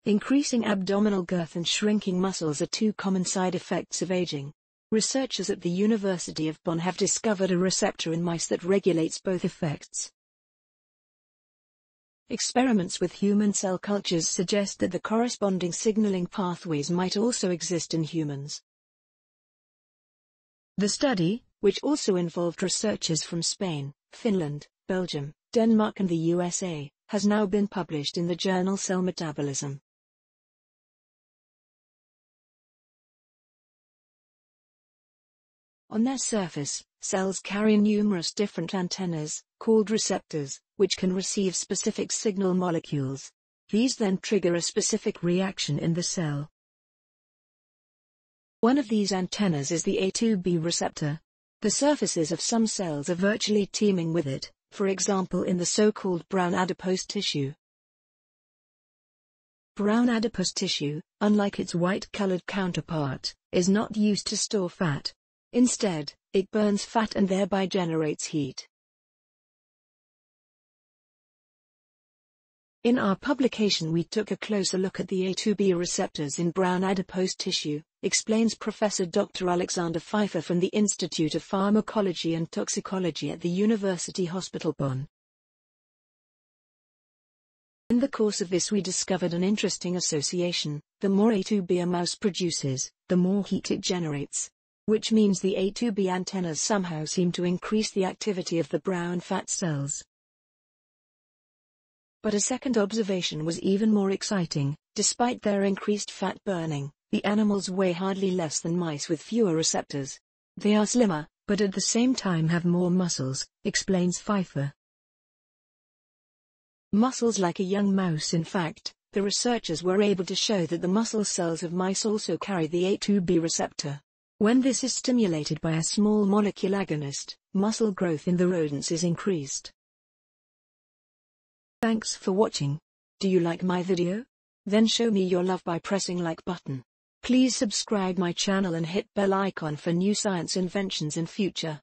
Increasing abdominal girth and shrinking muscles are two common side effects of aging. Researchers at the University of Bonn have discovered a receptor in mice that regulates both effects. Experiments with human cell cultures suggest that the corresponding signaling pathways might also exist in humans. The study, which also involved researchers from Spain, Finland, Belgium, Denmark and the USA, has now been published in the journal Cell Metabolism. On their surface, cells carry numerous different antennas, called receptors, which can receive specific signal molecules. These then trigger a specific reaction in the cell. One of these antennas is the A2B receptor. The surfaces of some cells are virtually teeming with it, for example in the so-called brown adipose tissue. Brown adipose tissue, unlike its white-colored counterpart, is not used to store fat. Instead, it burns fat and thereby generates heat. In our publication we took a closer look at the A2B receptors in brown adipose tissue, explains Professor Dr. Alexander Pfeifer from the Institute of Pharmacology and Toxicology at the University Hospital Bonn. In the course of this we discovered an interesting association: the more A2B a mouse produces, the more heat it generates. Which means the A2B antennas somehow seem to increase the activity of the brown fat cells. But a second observation was even more exciting. Despite their increased fat burning, the animals weigh hardly less than mice with fewer receptors. They are slimmer, but at the same time have more muscles, explains Pfeifer. Muscles like a young mouse. In fact, the researchers were able to show that the muscle cells of mice also carry the A2B receptor. When this is stimulated by a small molecule agonist, muscle growth in the rodents is increased. Thanks for watching. Do you like my video? Then show me your love by pressing like button. Please subscribe my channel and hit bell icon for new science inventions in future.